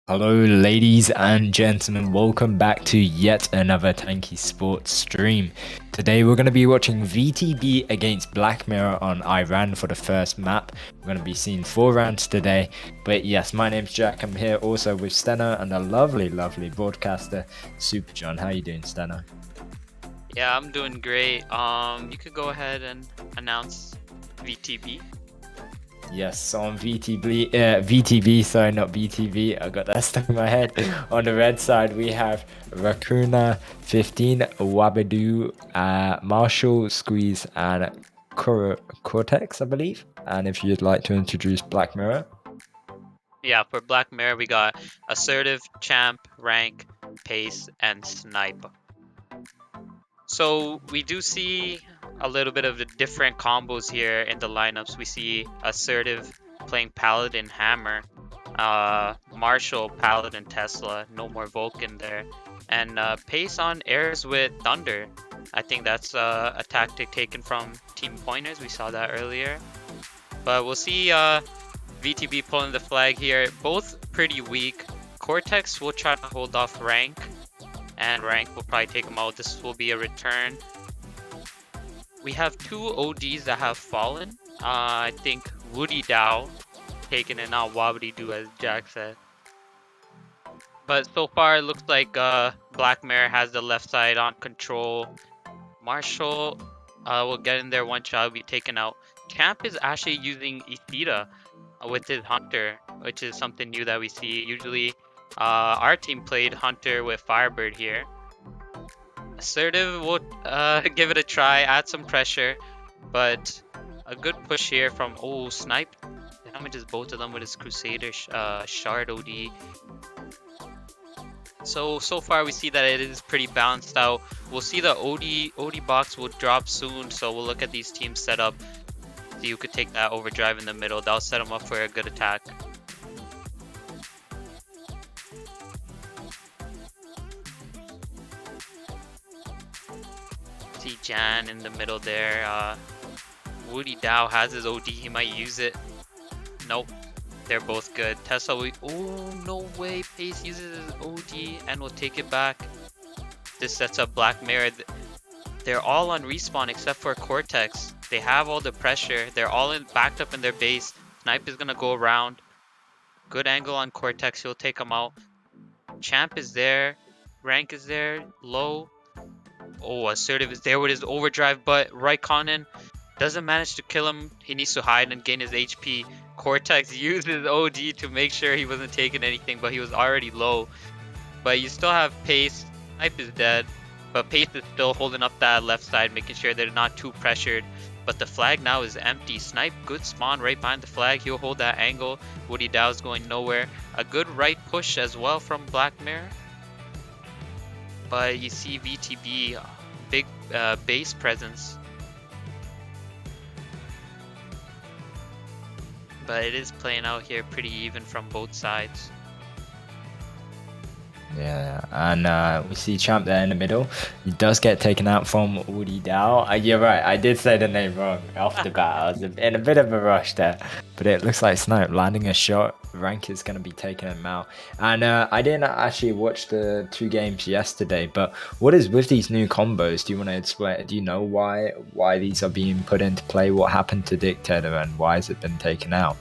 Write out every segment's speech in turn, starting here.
Hello, ladies and gentlemen. Welcome back to yet another Tanky Sports stream. Today, we're going to be watching VTB against Black Mirror on Iran for the first map. We're going to be seeing 4 rounds today. But yes, my name's Jack. I'm here also with Steno and a lovely, lovely broadcaster, Super John. How you doing, Steno? Yeah, I'm doing great. You could go ahead and announce VTB. Yes, on VTB, sorry, not BTV. I got that stuck in my head. On the red side, we have Racuna 15, Wabadu, Marshall, Squeeze, and Cortex, I believe. And if you'd like to introduce Black Mirror. Yeah, for Black Mirror, we got Assertive, Champ, Rank, Pace, and Snipe. So we do see a little bit of the different combos here in the lineups. We see Assertive playing Paladin Hammer, Marshall Paladin Tesla, no more Vulcan there, and Pace on Airs with Thunder. I think that's a tactic taken from Team Pointers. We saw that earlier. But we'll see VTB pulling the flag here. Both pretty weak. Cortex will try to hold off Rank, and Rank will probably take him out. This will be a return. We have two ODs that have fallen. I think Woody Dow taken and not Wobbly Doo, as Jack said. But so far, it looks like Black Mirror has the left side on control. Marshall will get in there, one shot will be taken out. Champ is actually using Ishida with his Hunter, which is something new that we see. Usually, our team played Hunter with Firebird here. Assertive will give it a try, add some pressure, but a good push here from Snipe damages both of them with his Crusader Shard OD. So far we see that it is pretty balanced out. We'll see the OD box will drop soon, so we'll look at these teams set up. See who could take that overdrive in the middle. That'll set them up for a good attack. See Jan in the middle there. Woody Dow has his OD, he might use it. Nope, they're both good. Tesla, oh no way, Pace uses his OD and will take it back. This sets up Black Mirror. They're all on respawn except for Cortex. They have all the pressure. They're all backed up in their base. Snipe is gonna go around. Good angle on Cortex, he'll take him out. Champ is there. Rank is there. Low. Oh, Assertive is there with his overdrive, but Raikkonen doesn't manage to kill him. He needs to hide and gain his HP. Cortex used his OD to make sure he wasn't taking anything, but he was already low. But you still have Pace. Snipe is dead, but Pace is still holding up that left side, making sure they're not too pressured. But the flag now is empty. Snipe, good spawn right behind the flag. He'll hold that angle. Woody Dow's going nowhere. A good right push as well from Black Mirror. But you see VTB, big base presence. But it is playing out here pretty even from both sides. Yeah, and we see Champ there in the middle. He does get taken out from Woody Dow. You're right, I did say the name wrong off the bat. I was in a bit of a rush there. But it looks like Snipe landing a shot. Rank is going to be taking him out. And I didn't actually watch the 2 games yesterday, but what is with these new combos? Do you want to explain? Do you know why these are being put into play? What happened to Dictator and why has it been taken out?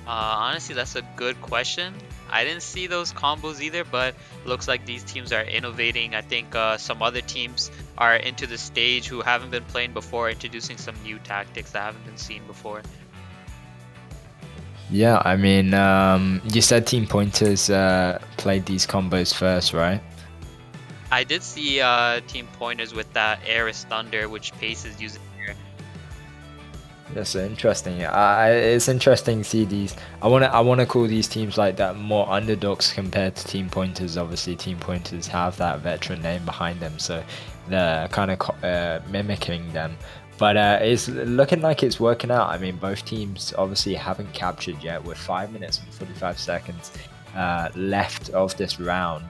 Honestly, that's a good question. I didn't see those combos either, but looks like these teams are innovating. I think some other teams are into the stage who haven't been playing before, introducing some new tactics that haven't been seen before. Yeah, I mean, you said Team Pointers played these combos first, right? I did see Team Pointers with that Aris Thunder, which Pace is using here. That's interesting. It's interesting to see these. I wanna call these teams like that more underdogs compared to Team Pointers. Obviously, Team Pointers have that veteran name behind them, so they're kind of mimicking them. But it's looking like it's working out. I mean, both teams obviously haven't captured yet. With 5 minutes and 45 seconds left of this round.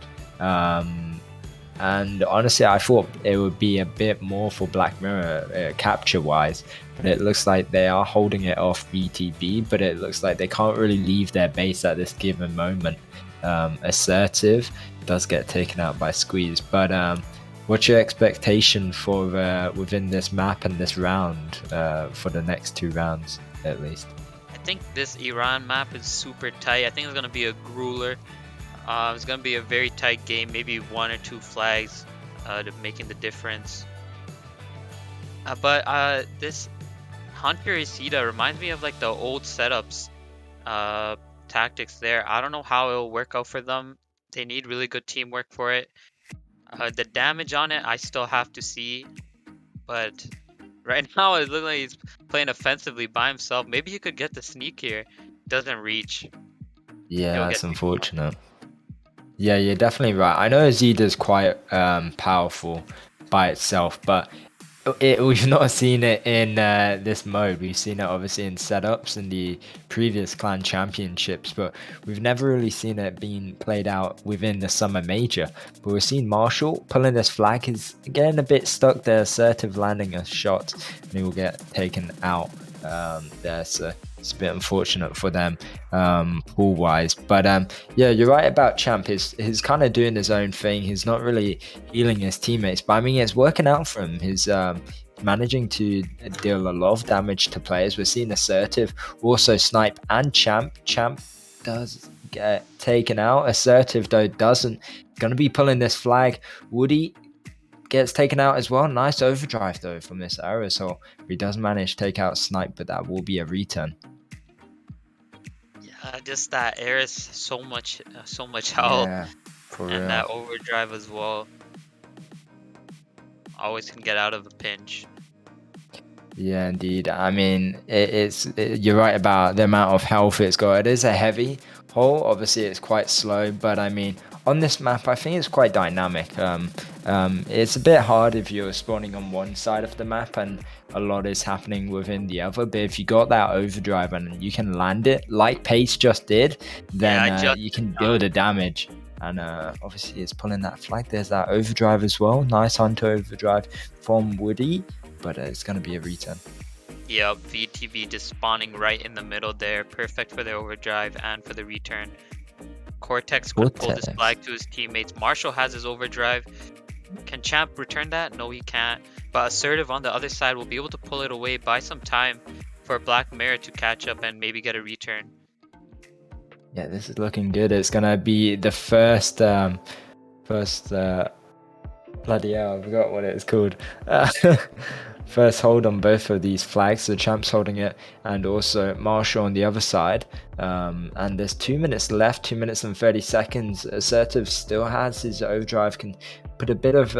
And honestly, I thought it would be a bit more for Black Mirror capture-wise, but it looks like they are holding it off VTB, but it looks like they can't really leave their base at this given moment. assertive does get taken out by Squeeze. But what's your expectation for within this map and this round for the next 2 rounds at least? I think this Iran map is super tight. I think it's gonna be a grueler. It's gonna be a very tight game. Maybe 1 or 2 flags making the difference. But this Hunter Isida reminds me of like the old setups tactics there. I don't know how it'll work out for them. They need really good teamwork for it. The damage on it, I still have to see. But right now, it looks like he's playing offensively by himself. Maybe he could get the sneak here. Doesn't reach. Yeah, that's unfortunate. Yeah, you're definitely right. I know Azida's quite powerful by itself, but we've not seen it in this mode. We've seen it obviously in setups in the previous clan championships, but we've never really seen it being played out within the summer major. But we've seen Marshall pulling this flag, is getting a bit stuck there, assertive landing a shot, and he will get taken out there. So it's a bit unfortunate for them pool wise, but yeah, you're right about Champ. He's kind of doing his own thing. He's not really healing his teammates, but I mean, it's working out for him. He's managing to deal a lot of damage to players. We're seeing assertive, also Snipe and Champ. Champ does get taken out. Assertive though doesn't. Gonna be pulling this flag. Woody gets taken out as well. Nice overdrive though from this aerosol. He does manage to take out Snipe, but that will be a return. Yeah, just that air is so much health, Yeah, for and real. that overdrive as well. Always can get out of a pinch. Yeah, indeed. I mean, you're right about the amount of health it's got. It is a heavy hole. Obviously, it's quite slow, but I mean, on this map, I think it's quite dynamic. It's a bit hard if you're spawning on one side of the map and a lot is happening within the other. But if you got that overdrive and you can land it like Pace just did, then you can deal the damage. And obviously, it's pulling that flag. There's that overdrive as well. Nice Hunter overdrive from Woody, but it's going to be a return. Yep, VTB just spawning right in the middle there. Perfect for the overdrive and for the return. Cortex could pull this flag to his teammates. Marshall has his overdrive. Can Champ return that? No, he can't. But Assertive on the other side will be able to pull it away, buy some time for Black Mirror to catch up and maybe get a return. Yeah, this is looking good. It's gonna be the first bloody hell, I forgot what it's called. First hold on both of these flags. So Champ's holding it, and also Marshall on the other side. And there's 2 minutes left, 2 minutes and 30 seconds. Assertive still has his overdrive, can put a bit of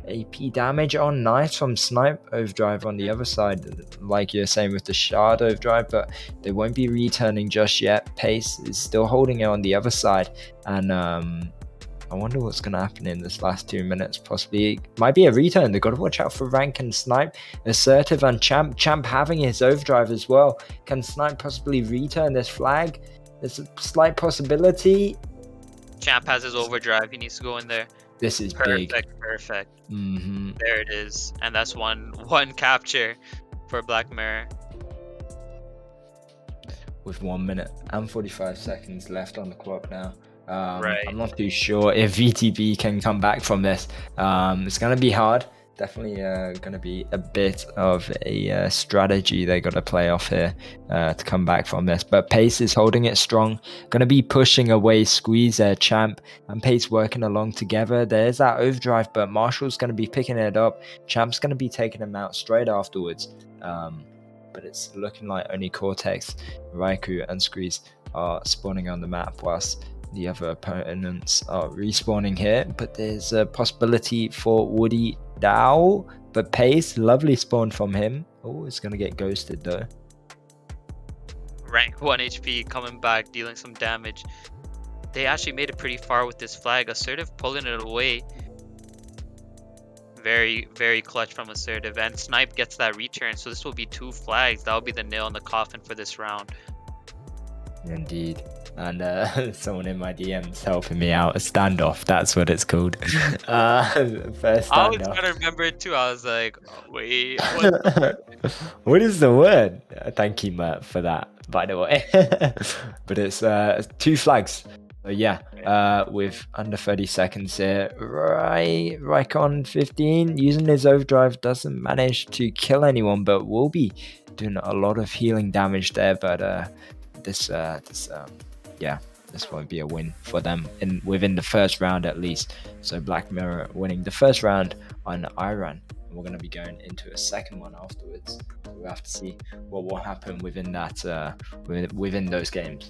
AP damage on. Nice from Snipe overdrive on the other side, like you're saying with the Shard overdrive, but they won't be returning just yet. Pace is still holding it on the other side, and I wonder what's going to happen in this last 2 minutes. Possibly might be a return. They've got to watch out for Rank and Snipe. Assertive and Champ. Champ having his overdrive as well. Can Snipe possibly return this flag? There's a slight possibility. Champ has his overdrive. He needs to go in there. This is perfect, big. Perfect. Mm-hmm. There it is. And that's one capture for Black Mirror. With 1 minute and 45 seconds left on the clock now. Right. I'm not too sure if VTB can come back from this. It's going to be hard. Definitely going to be a bit of a strategy they got to play off here to come back from this. But Pace is holding it strong. Going to be pushing away Squeeze there, Champ and Pace working along together. There's that overdrive, but Marshall's going to be picking it up. Champ's going to be taking him out straight afterwards. But it's looking like only Cortex, Raikou and Squeeze are spawning on the map, whilst the other opponents are respawning here. But there's a possibility for Woody Dow, but Pace, lovely spawn from him. Oh, it's gonna get ghosted though. Rank 1 HP coming back, dealing some damage. They actually made it pretty far with this flag. Assertive pulling it away. Very, very clutch from Assertive. And Snipe gets that return, so this will be 2 flags. That'll be the nail in the coffin for this round. Indeed. And someone in my DMs helping me out. A standoff, that's what it's called. First standoff. I was trying to remember it too. I was like, oh, wait. What is the word? Thank you, Mert, for that, by the way. But it's 2 flags. So yeah, with under 30 seconds here, right on 15, using his overdrive doesn't manage to kill anyone, but will be doing a lot of healing damage there. But yeah, this won't be a win for them within the first round at least. So Black Mirror winning the first round on Iran. We're going to be going into a second one afterwards. So we'll have to see what will happen within that within those games.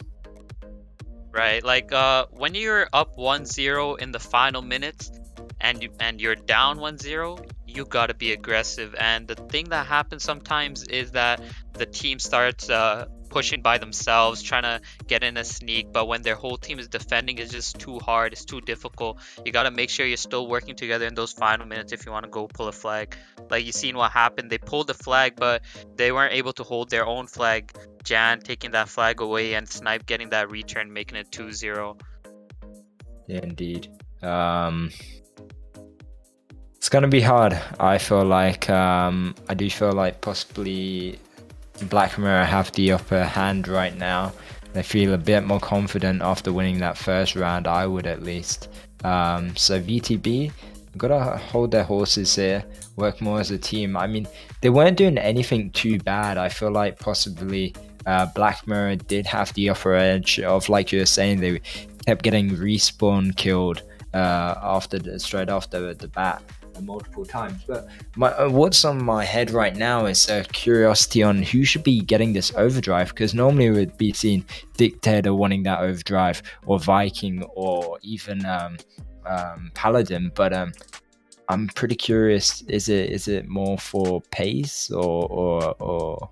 Right, like when you're up 1-0 in the final minutes and you're down 1-0, you gotta be aggressive. And the thing that happens sometimes is that the team starts pushing by themselves, trying to get in a sneak. But when their whole team is defending, it's just too hard. It's too difficult. You gotta make sure you're still working together in those final minutes if you want to go pull a flag. Like you seen what happened. They pulled the flag, but they weren't able to hold their own flag. Jan taking that flag away and Snipe getting that return, making it 2-0. Yeah, indeed. It's gonna be hard. I feel like I do feel like possibly Black Mirror have the upper hand right now. They feel a bit more confident after winning that first round. I would at least. So VTB gotta hold their horses here, work more as a team. I mean, they weren't doing anything too bad. I feel like possibly Black Mirror did have the upper edge of, like you were saying, they kept getting respawn killed straight after the bat multiple times. But what's on my head right now is a curiosity on who should be getting this overdrive, because normally it would be seen Dictator wanting that overdrive, or Viking, or even Paladin. But I'm pretty curious. Is it more for pace or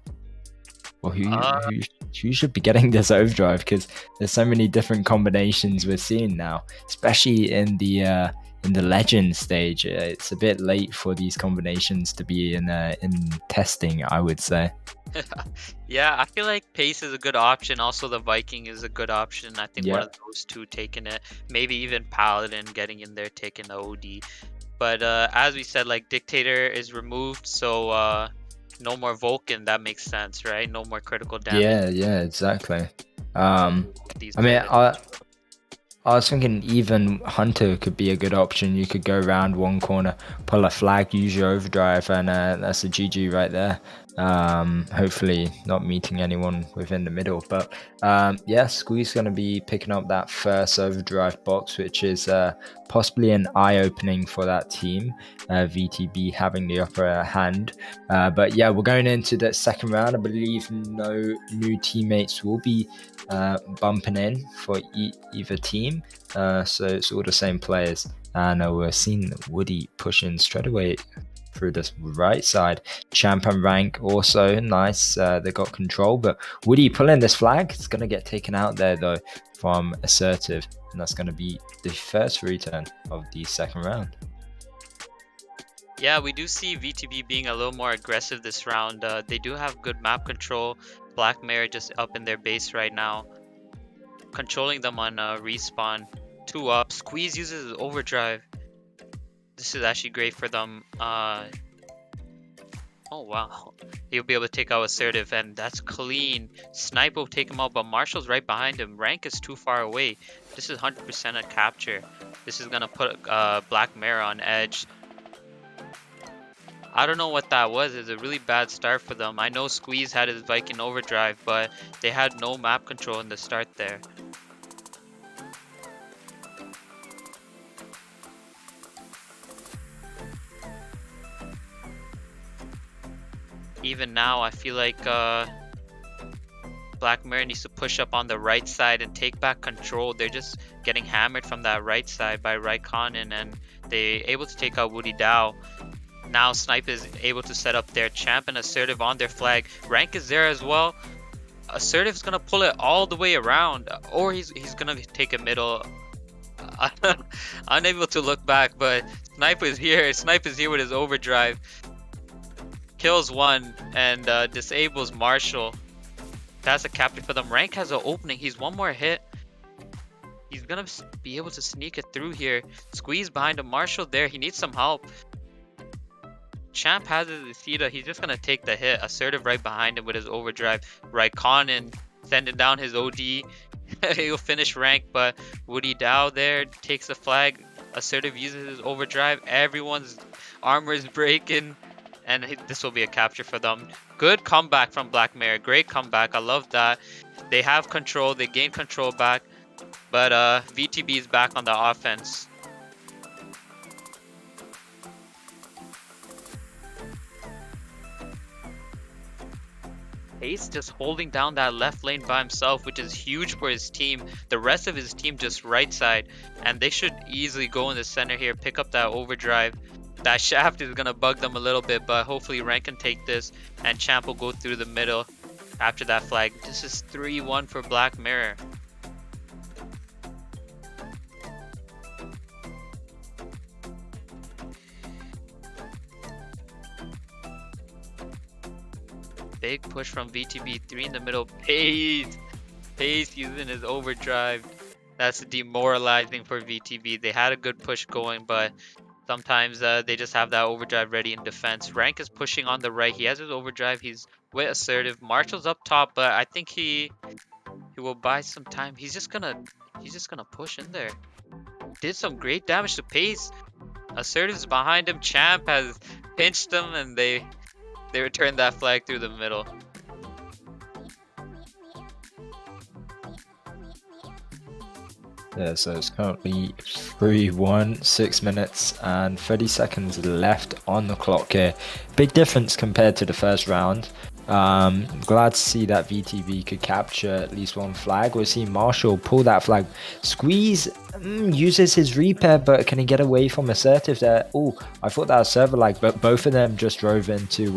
who should be getting this overdrive? Because there's so many different combinations we're seeing now, especially in the legend stage. It's a bit late for these combinations to be in testing, I would say. Yeah, I feel like Pace is a good option. Also, the Viking is a good option. I think one Yeah, of those two taking it. Maybe even Paladin getting in there, taking the OD. But as we said, like Dictator is removed, so no more Vulcan. That makes sense, right? No more critical damage. yeah, exactly. Um, These I mean, players. I was thinking even Hunter could be a good option. You could go around one corner, pull a flag, use your overdrive, and that's a GG right there. Hopefully not meeting anyone within the middle. But yeah, Squeeze going to be picking up that first overdrive box, which is possibly an eye-opening for that team. VTB having the upper hand. But yeah, we're going into the second round. I believe no new teammates will be bumping in for either team. So it's all the same players. And we're seeing Woody pushing straight away through this right side. Champ and Rank also nice. They got control, but Woody pulling this flag. It's going to get taken out there though from Assertive. And that's going to be the first return of the second round. Yeah, we do see VTB being a little more aggressive this round. They do have good map control. Black Mirror just up in their base right now, controlling them on respawn. 2 up. Squeeze uses his overdrive. This is actually great for them. Oh wow, he'll be able to take out Assertive, and that's clean. Snipe will take him out, but Marshall's right behind him. Rank is too far away. This is 100% a capture. This is gonna put Black Mirror on edge. I don't know what that was. It's a really bad start for them. I know Squeeze had his Viking overdrive, but they had no map control in the start there. Even now, I feel like Black Mirror needs to push up on the right side and take back control. They're just getting hammered from that right side by Raikkonen, and they're able to take out Woody Dow. Now Snipe is able to set up their Champ and Assertive on their flag. Rank is there as well. Assertive's gonna pull it all the way around, or he's gonna take a middle. Unable to look back, but Snipe is here. Snipe is here with his overdrive. Kills one and disables Marshall. That's a capture for them. Rank has an opening. He's one more hit. He's gonna be able to sneak it through here. Squeeze behind a Marshall there. He needs some help. Champ has his Isida. He's just gonna take the hit. Assertive right behind him with his overdrive. Raikkonen sending down his OD. he'll finish rank, but Woody Dow there takes the flag. Assertive uses his overdrive. Everyone's armor is breaking, and this will be a capture for them. Good comeback from Black Mare. Great comeback. I love that. They have control. They gain control back, but VTB is back on the offense. Ace just holding down that left lane by himself, which is huge for his team. The rest of his team just right side, and they should easily go in the center here, pick up that overdrive. That shaft is gonna bug them a little bit, but hopefully Rank can take this, and Champ will go through the middle after that flag. This is 3-1 for Black Mirror. Big push from VTB, 3 in the middle. Pace using his overdrive. That's demoralizing for VTB. They had a good push going, but sometimes they just have that overdrive ready in defense. Rank is pushing on the right. He has his overdrive. He's with assertive. Marshall's up top, but I think he will buy some time. He's just gonna push in there. Did some great damage to Pace. Assertive's behind him. Champ has pinched him, and they returned that flag through the middle. Yeah, so it's currently 3-1, 6 minutes and 30 seconds left on the clock here. Big difference compared to the first round. Glad to see that VTB could capture at least one flag. We're seeing Marshall pull that flag. Squeeze uses his repair, but can he get away from assertive there? Oh, I thought that was server lag, but both of them just drove into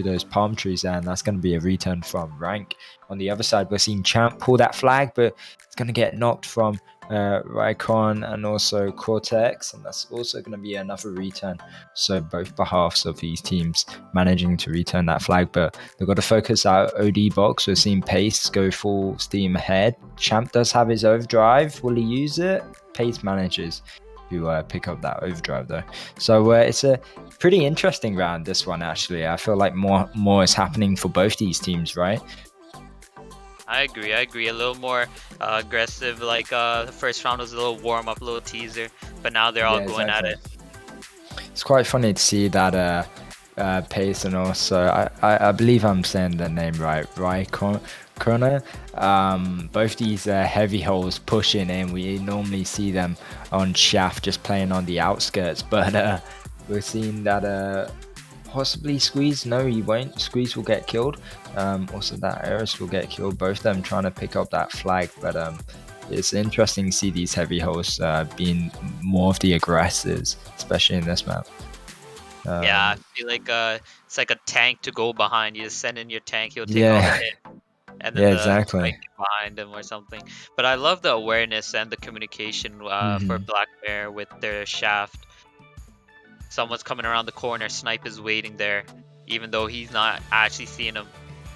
those palm trees there, and that's going to be a return from Rank. On the other side, we're seeing Champ pull that flag, but it's going to get knocked from Raikon and also Cortex, and that's also going to be another return. So both behalves of these teams managing to return that flag, but they've got to focus out OD box. We're seeing Pace go full steam ahead. Champ does have his overdrive. Will he use it? Pace manages to pick up that overdrive though. So it's a pretty interesting round, this one actually. I feel like more is happening for both these teams, right? I agree. A little more aggressive. Like the first round was a little warm up, a little teaser, but now they're all going at it. It's quite funny to see that Pace and also I believe I'm saying the name right, Raikon. Both these heavy holes pushing in. We normally see them on shaft just playing on the outskirts, but we're seeing that possibly Squeeze. No, he won't. Squeeze will get killed. Also that Eris will get killed. Both of them trying to pick up that flag, but it's interesting to see these heavy holes being more of the aggressors, especially in this map. Yeah, I feel like it's like a tank to go behind. You just send in your tank, he'll take all the hit, and then exactly behind him or something. But I love the awareness and the communication for Black Bear with their shaft. Someone's coming around the corner, Snipe is waiting there, even though he's not actually seeing him.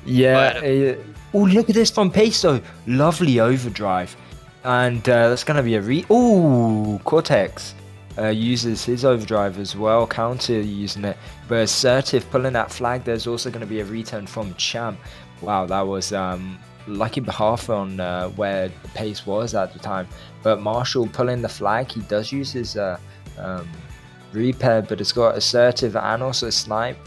Yeah. Oh, look at this from Pace though. Lovely overdrive. And that's going to be a Cortex uses his overdrive as well, counter using it. But assertive pulling that flag. There's also going to be a return from Champ. Wow, that was lucky behalf on where Pace was at the time. But Marshall pulling the flag. He does use his repair, but it's got assertive and also Snipe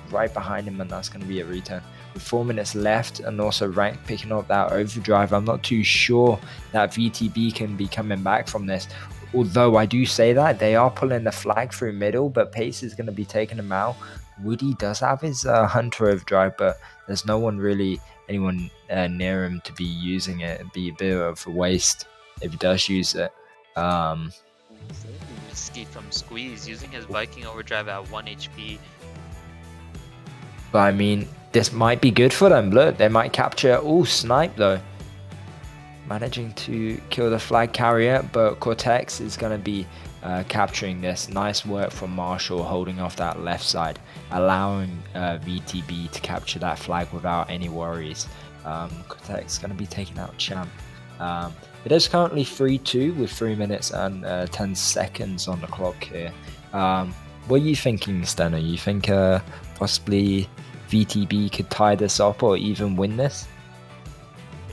right behind him, and that's going to be a return. With 4 minutes left, and also Rank picking up that overdrive. I'm not too sure that VTB can be coming back from this, although I do say that they are pulling the flag through middle, but Pace is going to be taking him out. Woody does have his Hunter overdrive, but there's no one really, anyone near him to be using it. It'd be a bit of a waste if he does use it. Risky from Squeeze, using his Viking overdrive at 1 HP. But I mean, this might be good for them. Look, they might capture. Oh, Snipe though, managing to kill the flag carrier, but Cortex is going to be capturing this. Nice work from Marshall holding off that left side, allowing VTB to capture that flag without any worries. Cortex is going to be taking out Champ. It is currently 3-2 with 3 minutes and 10 seconds on the clock here. What are you thinking, Steno? You think possibly VTB could tie this up or even win this?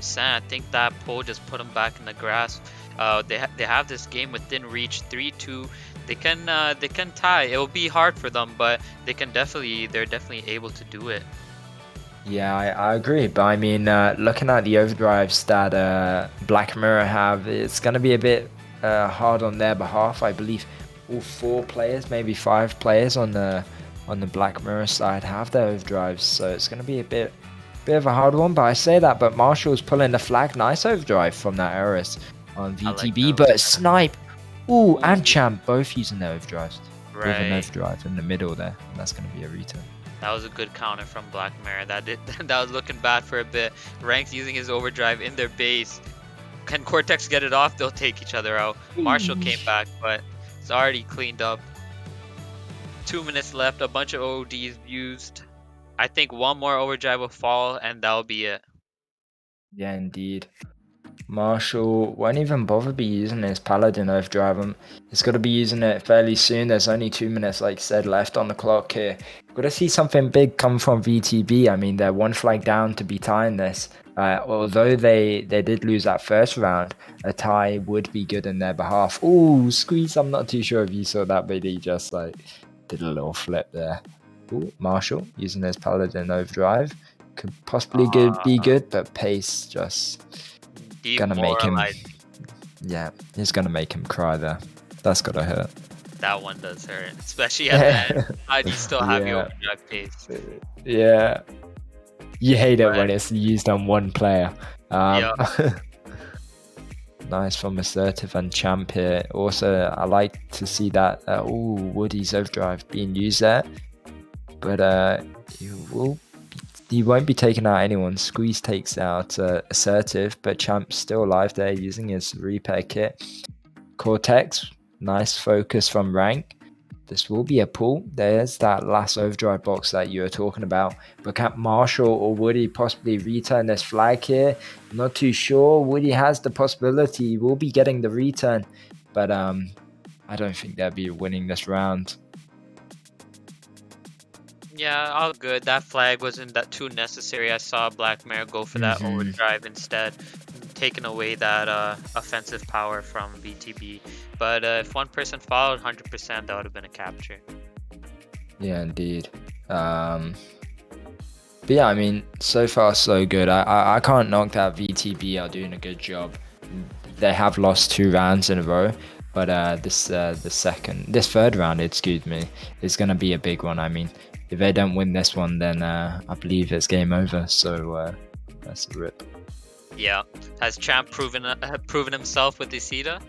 100%. I think that pull just put them back in the grasp. They have this game within reach, 3-2. They can tie. It will be hard for them, but they're definitely able to do it. Yeah, I agree. But I mean, looking at the overdrives that Black Mirror have, it's going to be a bit hard on their behalf. I believe all 4 players, maybe 5 players on the Black Mirror side have their overdrives, so it's going to be a bit of a hard one. But I say that, but Marshall's pulling the flag. Nice overdrive from that Eris on I like VTB, those. but Snipe, ooh, and Ooh, Champ both using their overdrives with an right. overdrive in the middle there, and that's going to be a return. That was a good counter from Black Mirror. That was looking bad for a bit. Rank's using his overdrive in their base. Can Cortex get it off? They'll take each other out. Marshall came back, but it's already cleaned up. 2 minutes left. A bunch of OODs used. I think one more overdrive will fall, and that'll be it. Yeah, indeed. Marshall won't even bother be using his Paladin overdrive. He's got to be using it fairly soon. There's only 2 minutes, like said, left on the clock here. Got to see something big come from VTB. I mean, they're 1 flag down to be tying this. Although they did lose that first round, a tie would be good in their behalf. Ooh, Squeeze, I'm not too sure if you saw that, but he just like did a little flip there. Ooh, Marshall using his Paladin overdrive. Could possibly be good, but pace just gonna make him. Yeah, he's gonna make him cry there. That's gotta hurt. That one does hurt, especially at the end. How do you still have your overdrive pace? Yeah. You hate it when it's used on one player. Yeah. Nice from Assertive and Champ here. Also, I like to see that Woody's overdrive being used there. But he won't be taking out anyone. Squeeze takes out Assertive, but Champ's still alive there using his repair kit. Cortex, nice focus from Rank. This will be a pull. There's that last overdrive box that you were talking about. But can Marshall or Woody possibly return this flag here? I'm not too sure. Woody has the possibility. He will be getting the return. But I don't think they'll be winning this round. Yeah, all good. That flag wasn't that too necessary. I saw Black Mirror go for that overdrive instead, taking away that offensive power from VTB. But if one person followed 100%, that would have been a capture. Yeah, indeed. But yeah, I mean, so far so good. I can't knock that VTB are doing a good job. They have lost 2 rounds in a row, but this third round, excuse me, is gonna be a big one. I mean, if they don't win this one, then I believe it's game over. So that's a rip. Yeah, has Champ proven himself with Isida?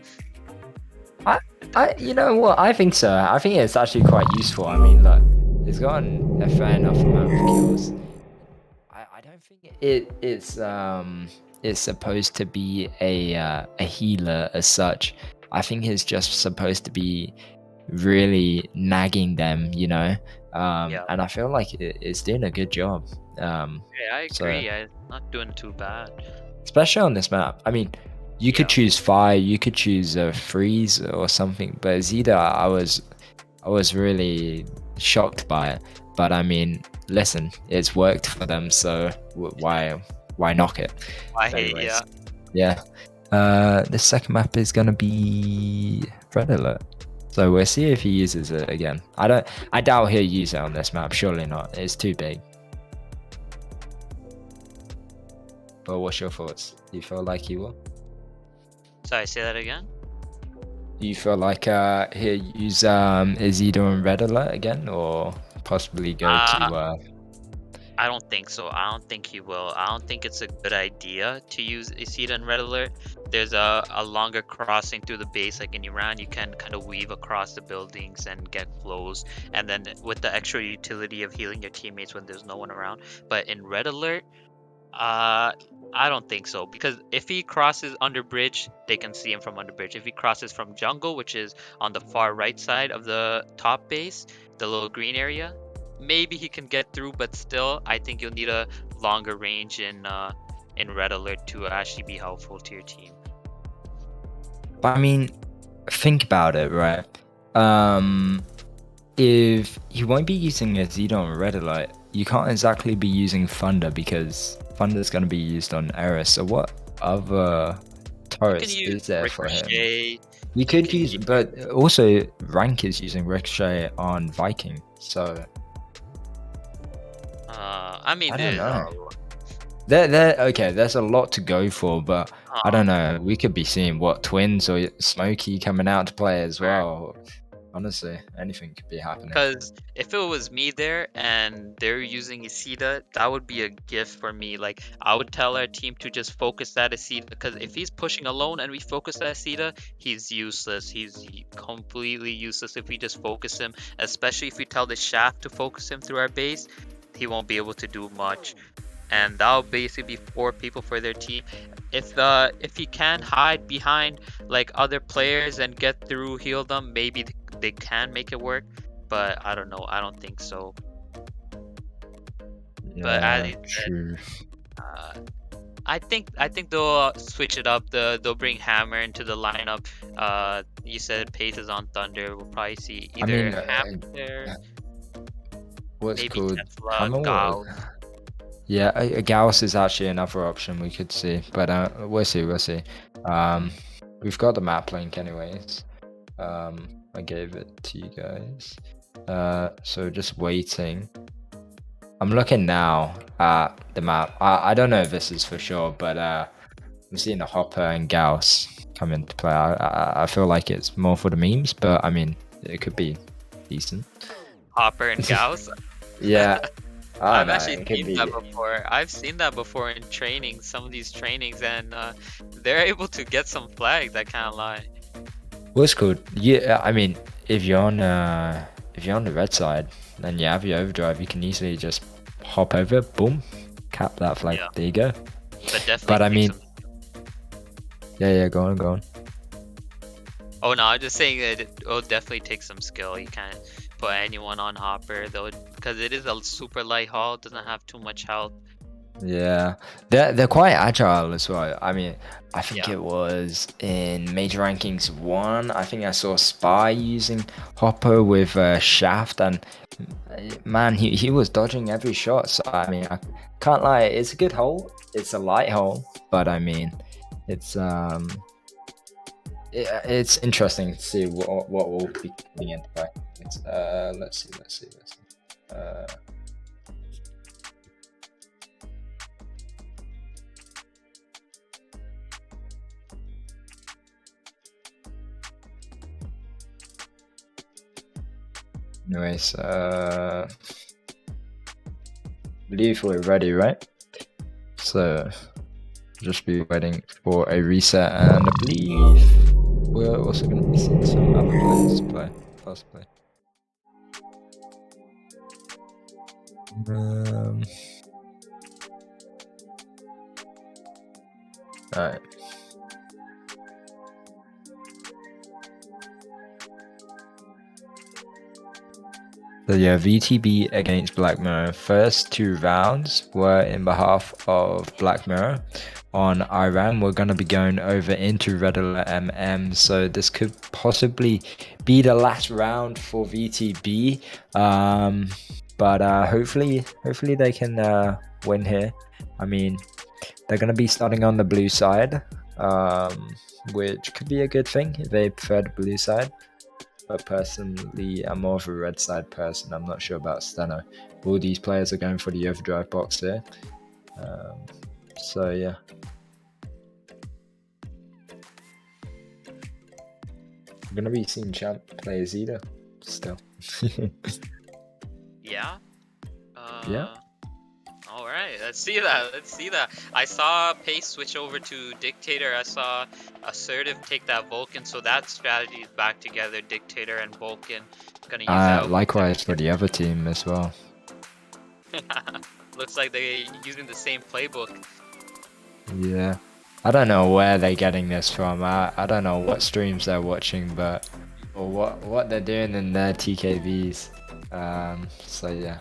You know what? I think so. I think it's actually quite useful. I mean, look, he's gotten a fair enough amount of kills. I don't think it's supposed to be a healer as such. I think it's just supposed to be really nagging them, you know. And I feel like it's doing a good job. Yeah, I agree. I'm not doing too bad. Especially on this map. I mean, you could choose fire, you could choose a freeze or something, but Zeta, I was really shocked by it. But I mean, listen, it's worked for them, so why knock it? Yeah. Yeah. The second map is gonna be Red Alert. So we'll see if he uses it again. I doubt he'll use it on this map. Surely not. It's too big. But what's your thoughts? Do you feel like he will? Sorry, say that again. Do you feel like he'll use Izida and Red Alert again, or possibly go to? I don't think so. I don't think he will. I don't think it's a good idea to use Isida and Red Alert. There's a longer crossing through the base. Like in Iran, you can kind of weave across the buildings and get flows. And then with the extra utility of healing your teammates when there's no one around. But in Red Alert, I don't think so. Because if he crosses under bridge, they can see him from under bridge. If he crosses from jungle, which is on the far right side of the top base, the little green area, maybe he can get through, but still, I think you'll need a longer range in Red Alert to actually be helpful to your team. But I mean, think about it, right? If you won't be using a Zedon Red Alert, you can't exactly be using Thunder because Thunder's gonna be used on Eris. So what other You can turrets use is there for him? Ricochet. You could use, but also Rank is using Ricochet on Viking. So I mean, I don't there's know. There. Okay, there's a lot to go for, but I don't know. We could be seeing what Twins or Smokey coming out to play as well. Honestly, anything could be happening. because if it was me there and they're using Isida, that would be a gift for me. Like, I would tell our team to just focus that Isida, because if he's pushing alone and we focus that Isida, he's useless. He's completely useless if we just focus him, especially if we tell the Shaft to focus him through our base. He won't be able to do much, and that'll basically be 4 people for their team. If he can hide behind like other players and get through, heal them, maybe they can make it work, but I don't know. I don't think so. But as Yeah, you said, true. I think they'll switch it up. They'll bring Hammer into the lineup. You said Pace is on Thunder. We'll probably see I either mean, Hammer there, what's maybe called Tesla, Hammer? Gao. Yeah, Gauss is actually another option we could see, but we'll see. We'll see. We've got the map link anyways. I gave it to you guys. So just waiting. I'm looking now at the map. I don't know if this is for sure, but I'm seeing the Hopper and Gauss come into play. I feel like it's more for the memes, but I mean, it could be decent. Hopper and Gauss. Yeah, I I've don't know. actually It could seen be. that before. I've seen that before in training, some of these trainings, and they're able to get some flags. I can't lie. What's good? Yeah, I mean, if you're on the red side, then you have your overdrive. You can easily just hop over, boom, cap that flag. Yeah. There you go. But definitely. But I take mean, some... yeah, go on. Oh no, I'm just saying that it'll definitely take some skill. You can't put anyone on Hopper though, because it is a super light haul. Doesn't have too much health. Yeah, they're quite agile as well. I mean, I think Yeah. it was in Major Rankings 1. I think I saw Spy using Hopper with Shaft, and man, he was dodging every shot. So I mean, I can't lie, it's a good hole. It's a light hole, but I mean, it's interesting to see what will be coming into play. Let's see. Anyways, believe we're ready, right? So just be waiting for a reset, and I believe we're also going to be seeing some other players play, possibly. Alright. So yeah, VTB against Black Mirror. First 2 rounds were in behalf of Black Mirror. On Iran, we're going to be going over into Red Alert MM, so this could possibly be the last round for VTB. But hopefully they can win here. I mean, they're going to be starting on the blue side, which could be a good thing if they prefer the blue side. But personally, I'm more of a red side person. I'm not sure about Steno. All these players are going for the overdrive box here. So yeah. I'm gonna be seeing Champ play Azita still. Yeah. Yeah. All right. Let's see that. I saw Pace switch over to Dictator. I saw Assertive take that Vulcan. So that strategy is back together. Dictator and Vulcan. Gonna use that. Likewise for the other team as well. Looks like they're using the same playbook. Yeah. I don't know where they're getting this from. I don't know what streams they're watching, but or what they're doing in their TKVs. So yeah.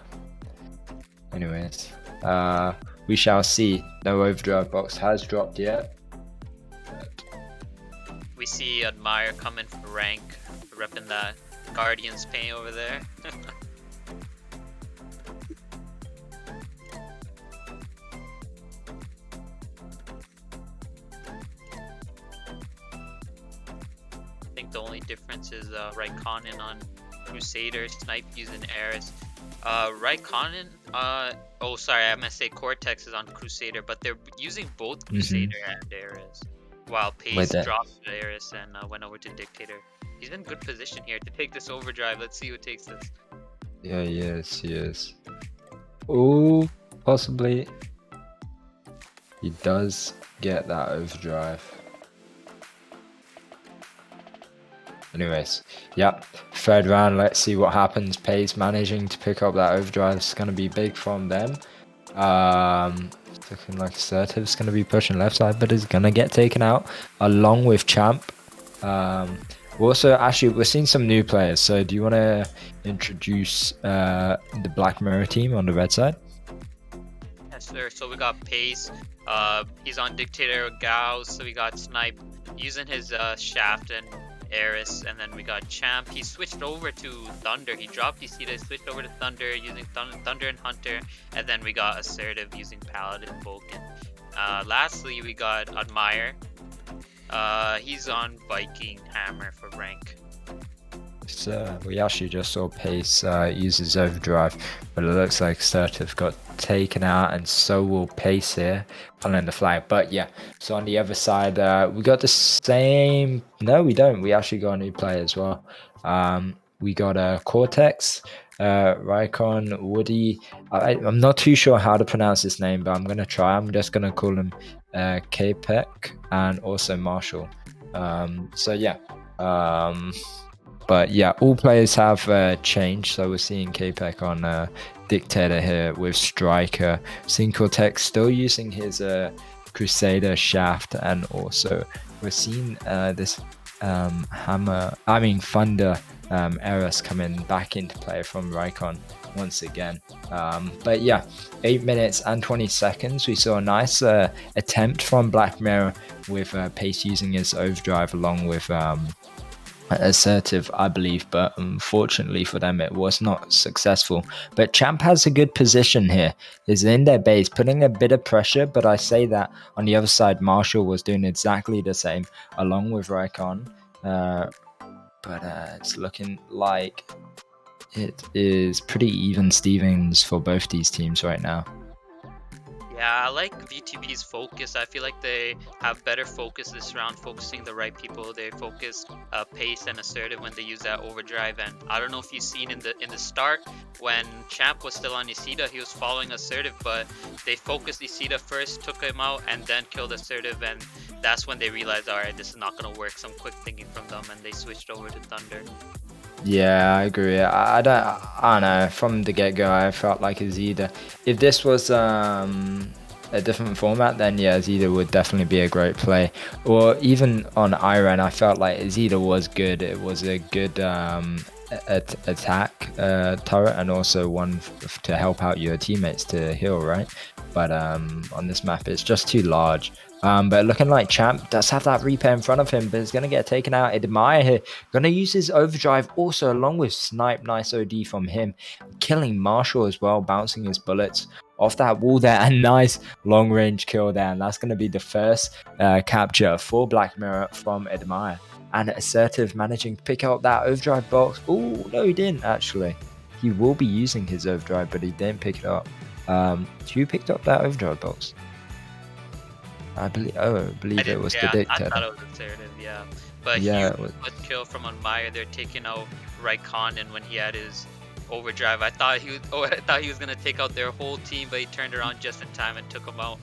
Anyways, we shall see. No overdrive box has dropped yet. We see Admire coming for rank, repping that Guardian's paint over there. think the only difference is Raikkonen on Crusader, Snipe using Eris. Raikkonen, oh sorry, I meant to say Cortex is on Crusader, but they're using both Crusader and Eris. While Pace With it. dropped Eris and went over to Dictator. He's in good position here to take this overdrive. Let's see who takes this. Yeah, he is. Oh, possibly. He does get that overdrive. Anyways, yep. Third round, let's see what happens. Pace managing to pick up that overdrive is going to be big from them. It's looking like Assertive's going to be pushing left side, but is going to get taken out along with Champ. Also, actually, we're seeing some new players. So do you want to introduce the Black Mirror team on the red side? Yes, sir. So we got Pace. He's on Dictator Gauss. So we got Snipe using his Shaft and Eris, and then we got Champ. He switched over to Thunder. He dropped Isida, switched over to Thunder using Thunder and Hunter, and then we got Assertive using Paladin and Vulcan. Lastly, we got Admire. He's on Viking Hammer for rank. So we actually just saw Pace use his overdrive, but it looks like Assertive got taken out, and so will Pace here, pulling the flag. But yeah, so on the other side, we got the same. No, we don't. We actually got a new player as well. We got Cortex, Raikon, Woody. I'm not too sure how to pronounce his name, but I'm gonna try. I'm just gonna call him K-Pek, and also Marshall. So yeah. But yeah, all players have changed. So we're seeing K-Pek on Dictator here with Striker. Seeing Cortex still using his Crusader Shaft, and also we're seeing this Thunder Eris coming back into play from Raikon once again. But yeah, 8 minutes and 20 seconds. We saw a nice attempt from Black Mirror with Pace using his overdrive along with Assertive, I believe, but unfortunately for them it was not successful. But Champ has a good position here. He's in their base, putting a bit of pressure, but I say that on the other side Marshall was doing exactly the same along with Raikon. But it's looking like it is pretty even Stevens for both these teams right now. Yeah, I like VTB's focus. I feel like they have better focus this round, focusing the right people. They focus Pace and Assertive when they use that overdrive. And I don't know if you've seen in the start when Champ was still on Isida, he was following Assertive, but they focused Isida first, took him out, and then killed Assertive. And that's when they realized, all right, this is not gonna work. Some quick thinking from them, and they switched over to Thunder. Yeah, I agree. I don't know. From the get-go, I felt like Azida. If this was a different format, then yeah, Azida would definitely be a great play. Or even on Iron, I felt like Azida was good. It was a good attack turret, and also one to help out your teammates to heal, right? But on this map, it's just too large. But looking like Champ does have that repair in front of him, but is going to get taken out. Admire here. Going to use his overdrive also along with Snipe. Nice OD from him. Killing Marshall as well, bouncing his bullets off that wall there. And nice long range kill there. And that's going to be the first capture for Black Mirror from Admire. And Assertive managing to pick up that overdrive box. Oh, no, he didn't actually. He will be using his overdrive, but he didn't pick it up. Who picked up that overdrive box? I believe it was the Dictator. I thought it was Assertive, yeah. But yeah, huge kill from Admire. They're taking out Raikkonen when he had his overdrive. I thought he was gonna take out their whole team, but he turned around just in time and took them out.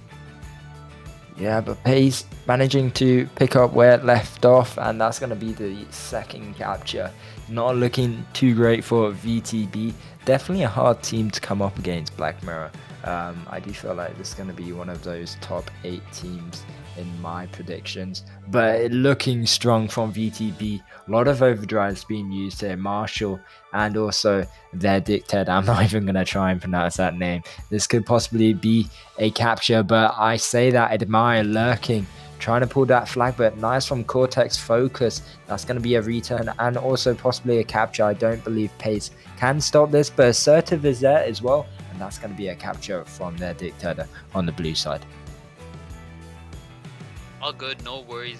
Yeah, but Pace managing to pick up where it left off, and that's going to be the second capture. Not looking too great for VTB. Definitely a hard team to come up against, Black Mirror. I do feel like this is going to be one of those top 8 teams in my predictions, but looking strong from VTB. A lot of overdrives being used here. Marshall and also their Dictator. I'm not even going to try and pronounce that name. This could possibly be a capture, but I say that Admire lurking, trying to pull that flag, but nice from Cortex focus. That's going to be a return and also possibly a capture. I don't believe Pace can stop this, but Assertive is there as well, and that's going to be a capture from their Dictator on the blue side. All good, no worries,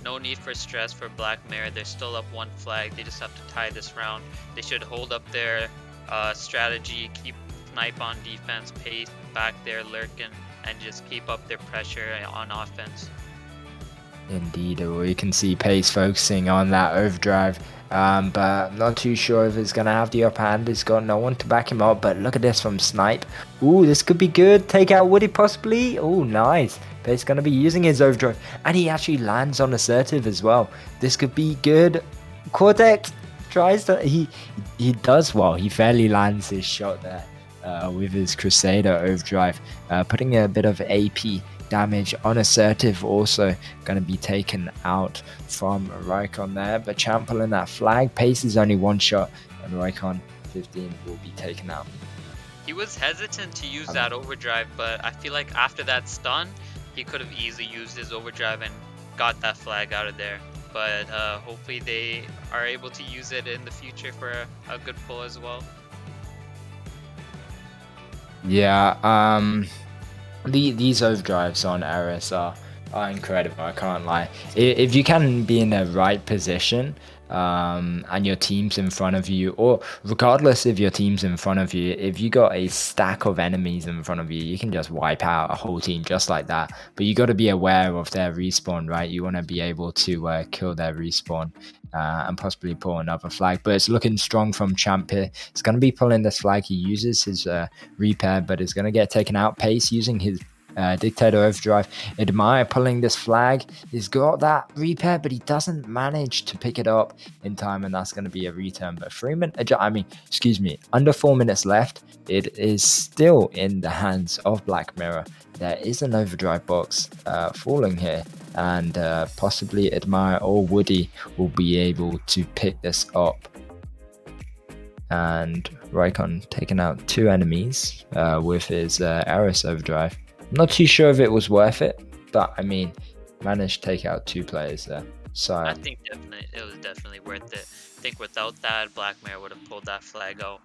No need for stress for Black Mirror. They're still up 1 flag. They just have to tie this round. They should hold up their strategy, keep snipe on defense, pace back there lurking, and just keep up their pressure on offense. Indeed, we can see Pace focusing on that overdrive, but I'm not too sure if it's going to have the upper hand. He's got no one to back him up, but look at this from Snipe. Ooh, this could be good. Take out Woody possibly. Ooh, nice. Pace going to be using his overdrive, and he actually lands on assertive as well. This could be good. Cortex tries to... He does well. He fairly lands his shot there with his Crusader overdrive, putting a bit of AP damage on assertive, also going to be taken out from Raikon there, but Champ pulling that flag. Pace is only 1 shot, and Raikon 15 will be taken out. He was hesitant to use that overdrive, but I feel like after that stun, he could have easily used his overdrive and got that flag out of there. But hopefully they are able to use it in the future for a good pull as well. Yeah, these overdrives on Eris are incredible, I can't lie. If you can be in the right position, and your team's in front of you, or regardless if your team's in front of you, if you got a stack of enemies in front of you, you can just wipe out a whole team just like that. But you got to be aware of their respawn, right? You want to be able to kill their respawn and possibly pull another flag. But it's looking strong from Champ here. It's going to be pulling this flag. He uses his repair, but it's going to get taken out. Pace using his Dictator overdrive. Admire pulling this flag. He's got that repair, but he doesn't manage to pick it up in time, and that's going to be a return. But under 4 minutes left. It is still in the hands of Black Mirror. There is an overdrive box falling here, and possibly Admire or Woody will be able to pick this up. And Raikon taking out 2 enemies with his Eris overdrive. I'm not too sure if it was worth it, but I mean, managed to take out 2 players there. So I think it was definitely worth it. I think without that, Black Mirror would have pulled that flag out.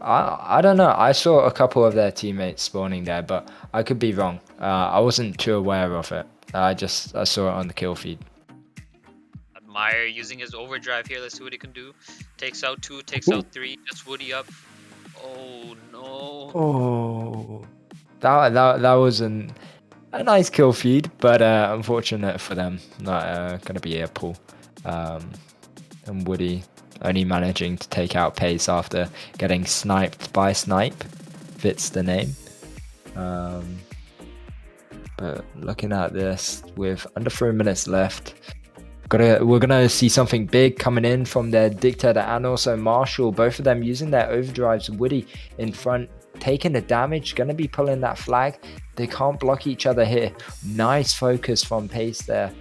I don't know. I saw a couple of their teammates spawning there, but I could be wrong. I wasn't too aware of it. I saw it on the kill feed. Admire using his overdrive here. Let's see what he can do. Takes out 2, takes out 3. Just Woody up. Oh no. Oh. That was a nice kill feed, but unfortunate for them. Not going to be a pull. And Woody only managing to take out Pace after getting sniped by Snipe. Fits the name. But looking at this, with under 3 minutes left, we're gonna see something big coming in from their Dictator and also Marshall. Both of them using their overdrives. Woody in front, taking the damage, gonna be pulling that flag. They can't block each other here. Nice focus from Pace there.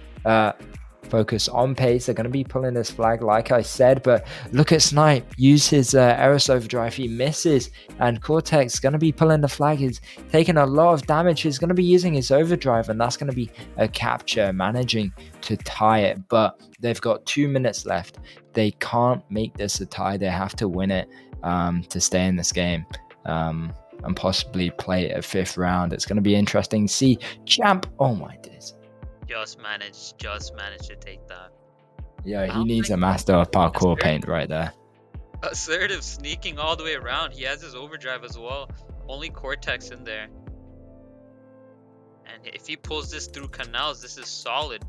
Focus on Pace. They're gonna be pulling this flag, like I said. But look at Snipe use his Eris overdrive. He misses, and Cortex gonna be pulling the flag. He's taking a lot of damage. He's gonna be using his overdrive, and that's gonna be a capture, managing to tie it. But they've got 2 minutes left. They can't make this a tie. They have to win it to stay in this game. And possibly play a 5th round. It's going to be interesting to see. Champ, oh my days. Just managed to take that. Yeah, he needs a master of parkour paint right there. Assertive sneaking all the way around. He has his overdrive as well. Only Cortex in there. And if he pulls this through canals, this is solid.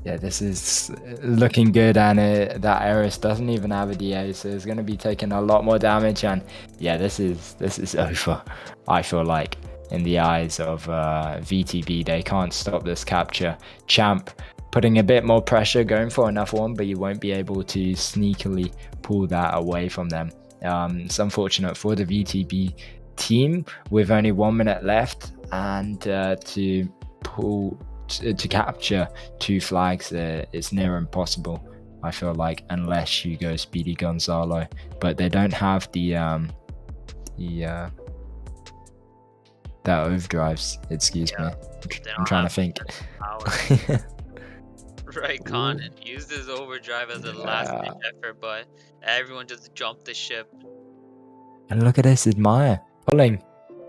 Yeah, this is looking good, and that Eris doesn't even have a DA, so it's going to be taking a lot more damage. And yeah, this is over. I feel like in the eyes of VTB, they can't stop this capture. Champ putting a bit more pressure, going for another one, but you won't be able to sneakily pull that away from them. It's unfortunate for the VTB team with only 1 minute left, and to capture 2 flags it's near impossible, I feel like, unless you go Speedy Gonzalo. But they don't have that overdrives. Excuse me. I'm trying to think. Raikon used his overdrive as a last-ditch effort, but everyone just jumped the ship. And look at this, Admire pulling.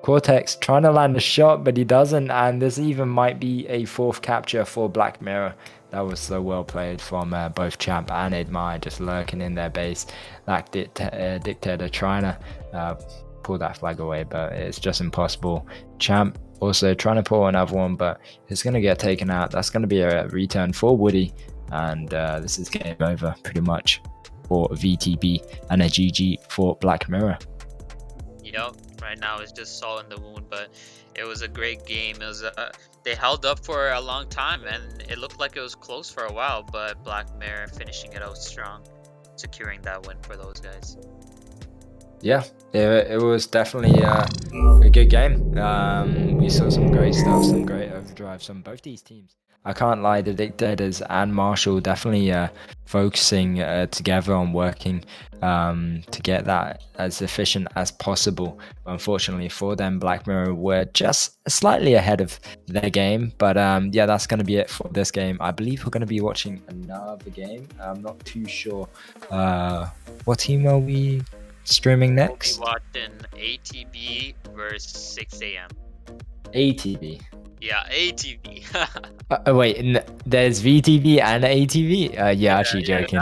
Cortex trying to land a shot, but he doesn't. And this even might be a fourth capture for Black Mirror. That was so well played from both Champ and Admire, just lurking in their base. Like Dictator trying to pull that flag away, but it's just impossible. Champ also trying to pull another one, but it's going to get taken out. That's going to be a return for Woody, and this is game over pretty much for VTB, and a GG for Black Mirror. Yep, right now it's just salt in the wound, but it was a great game. It was they held up for a long time, and it looked like it was close for a while, but Black Mirror finishing it out strong, securing that win for those guys. Yeah, it was definitely a good game. We saw some great stuff, some great overdrives from both these teams. I can't lie, the Dictators and Marshall definitely focusing together on working to get that as efficient as possible. Unfortunately for them, Black Mirror were just slightly ahead of their game. But yeah, that's going to be it for this game. I believe we're going to be watching another game. I'm not too sure. What team are we streaming next? We'll be watching ATB versus 6 a.m. ATB. Yeah, ATB. Wait, there's VTB and ATV? Yeah, actually joking.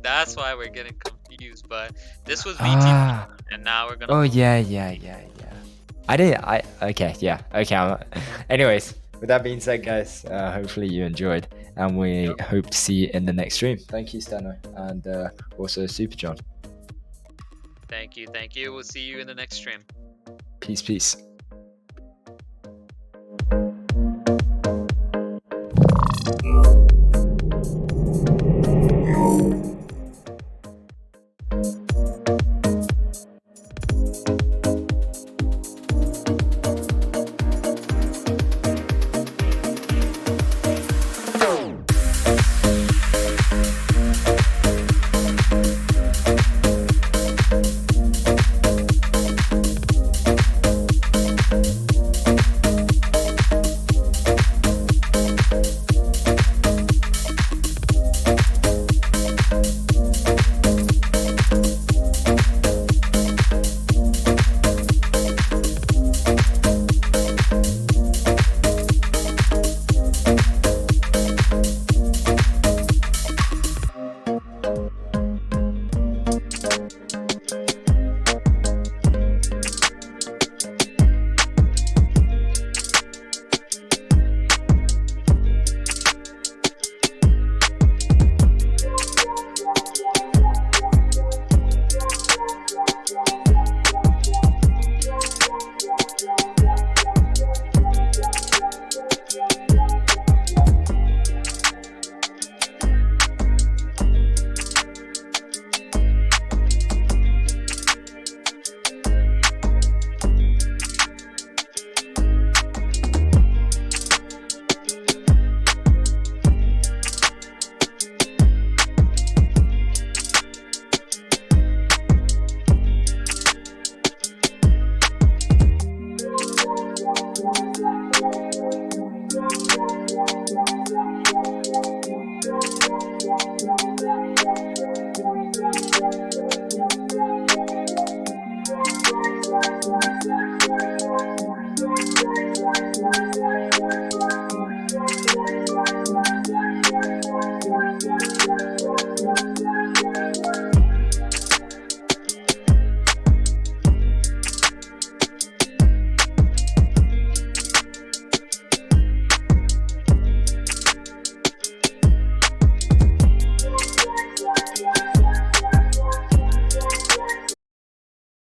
That's why we're getting confused. But this was VTB, and now we're gonna. Oh yeah. Okay, yeah. Okay. Anyways, with that being said, guys, hopefully you enjoyed, and we hope to see you in the next stream. Thank you, Stano, and also Super John. Thank you. We'll see you in the next stream. Peace.